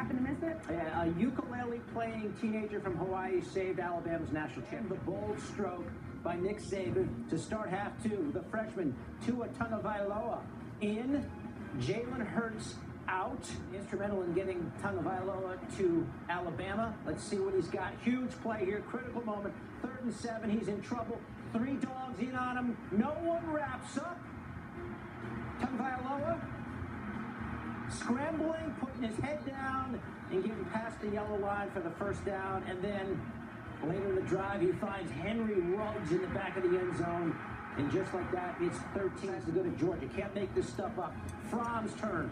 happened to miss it? Yeah, a ukulele-playing teenager from Hawaii saved Alabama's national champion. The bold stroke by Nick Saban to start half two. The freshman, Tua Tagovailoa, in. Jalen Hurts out. Instrumental in getting Tagovailoa to Alabama. Let's see what he's got. Huge play here. Critical moment. 3rd and 7. He's in trouble. 3 dogs in on him. No one wraps up. Tagovailoa scrambling, putting his head down, and getting past the yellow line for the first down. And then later in the drive, he finds Henry Ruggs in the back of the end zone. And just like that, it's 13 to go to Georgia. Can't make this stuff up. Fromm's turn.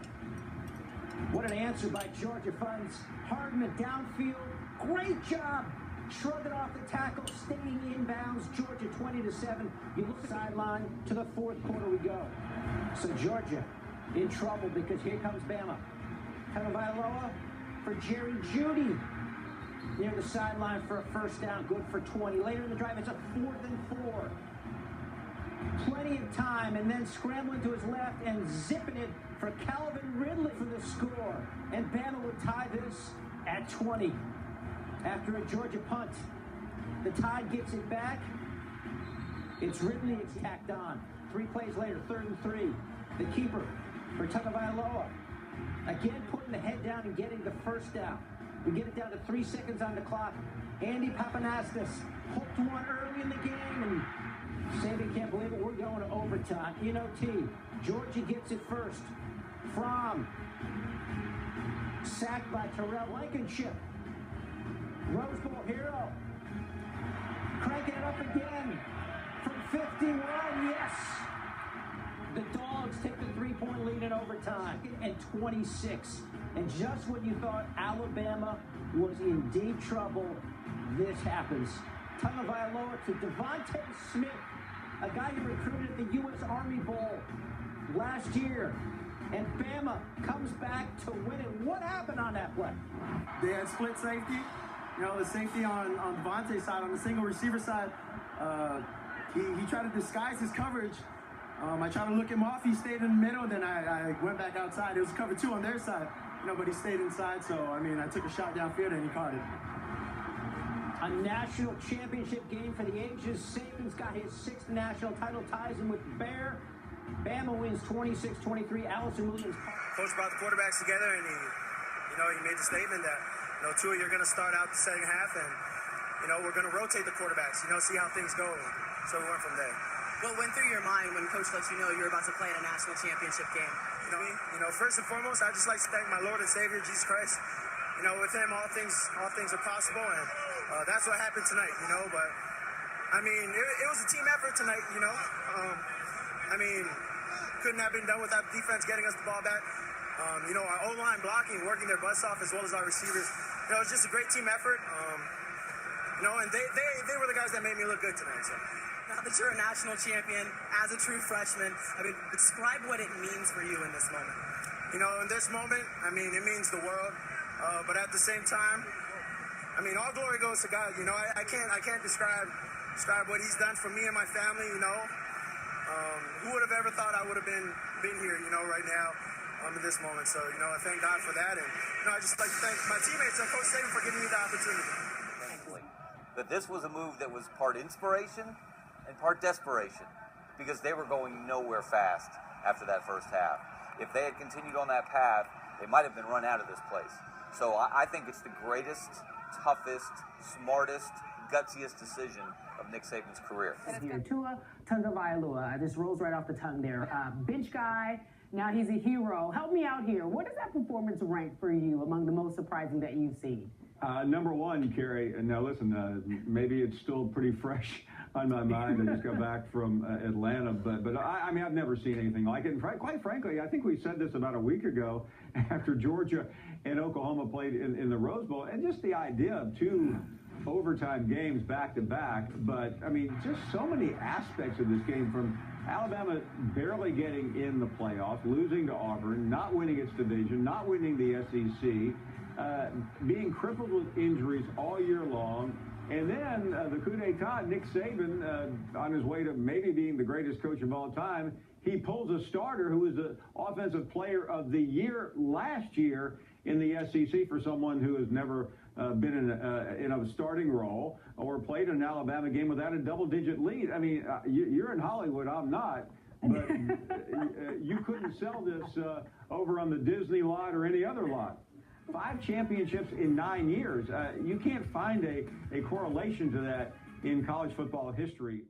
What an answer by Georgia. Finds Hardman downfield. Great job. Shrugging off the tackle, staying inbounds. Georgia 20-7. You look sideline to the 4th quarter we go. So Georgia in trouble because here comes Bama. Tagovailoa for Jerry Jeudy near the sideline for a first down. Good for 20. Later in the drive, it's a 4th and 4. Plenty of time, and then scrambling to his left and zipping it for Calvin Ridley for the score. And Bama would tie this at 20. After a Georgia punt, the Tide gets it back. It's Ridley tacked on. 3 plays later, 3rd and 3. The keeper for Tagovailoa. Again, putting the head down and getting the first down. We get it down to 3 seconds on the clock. Andy Papanastis hooked one early in the game, and Saban can't believe it. We're going to overtime. In OT, Georgia gets it first. Fromm sacked by Terrell Blankenship. Rose Bowl hero. Cranking it up again from 51. Yes. The Dogs take the 3-point lead in overtime. And 26. And just when you thought Alabama was in deep trouble, this happens. Tagovailoa to Devontae Smith, a guy who recruited at the U.S. Army Bowl last year. And Bama comes back to win it. What happened on that play? They had split safety. You know, the safety on Devontae's side, on the single receiver side, he tried to disguise his coverage. I tried to look him off. He stayed in the middle. Then I went back outside. It was cover 2 on their side, you know, but he stayed inside. So, I mean, I took a shot downfield and he caught it. A national championship game for the ages. Saban's got his 6th national title, ties him with Bear. Bama wins 26-23. Allison Williams. Coach brought the quarterbacks together, and he made the statement that, Tua, you're going to start out the second half, and, we're going to rotate the quarterbacks, see how things go. So we went from there. What went through your mind when Coach let you know you were about to play in a national championship game? First and foremost, I just like to thank my Lord and Savior, Jesus Christ. With him, all things are possible, and that's what happened tonight, But, it was a team effort tonight, couldn't have been done without defense getting us the ball back. Our O-line blocking, working their butts off, as well as our receivers. It was just a great team effort. And they were the guys that made me look good tonight. So. Now that you're a national champion, as a true freshman, describe what it means for you in this moment. In this moment, it means the world. But at the same time, all glory goes to God. I can't describe what He's done for me and my family. Who would have ever thought I would have been here, right now, in this moment. So, I thank God for that, and I just like to thank my teammates and Coach Saban for giving me the opportunity. But this was a move that was part inspiration and part desperation, because they were going nowhere fast after that first half. If they had continued on that path, they might have been run out of this place. So I think it's the greatest, toughest, smartest, gutsiest decision of Nick Saban's career. Tua Tagovailoa, this rolls right off the tongue there. Bench guy, now he's a hero. Help me out here. What does that performance rank for you among the most surprising that you've seen? Number one, Carrie, now listen, maybe it's still pretty fresh on my mind. I just got back from Atlanta, but I've never seen anything like it. And quite frankly, I think we said this about a week ago after Georgia and Oklahoma played in the Rose Bowl, and just the idea of 2 overtime games back to back. But just so many aspects of this game, from Alabama barely getting in the playoffs, losing to Auburn, not winning its division, not winning the SEC, being crippled with injuries all year long, and then the coup d'etat, Nick Saban, on his way to maybe being the greatest coach of all time, he pulls a starter who was the offensive player of the year last year, in the SEC for someone who has never been in a starting role or played in an Alabama game without a double-digit lead. I mean, you're in Hollywood, I'm not, but you couldn't sell this over on the Disney lot or any other lot. 5 championships in 9 years. You can't find a correlation to that in college football history.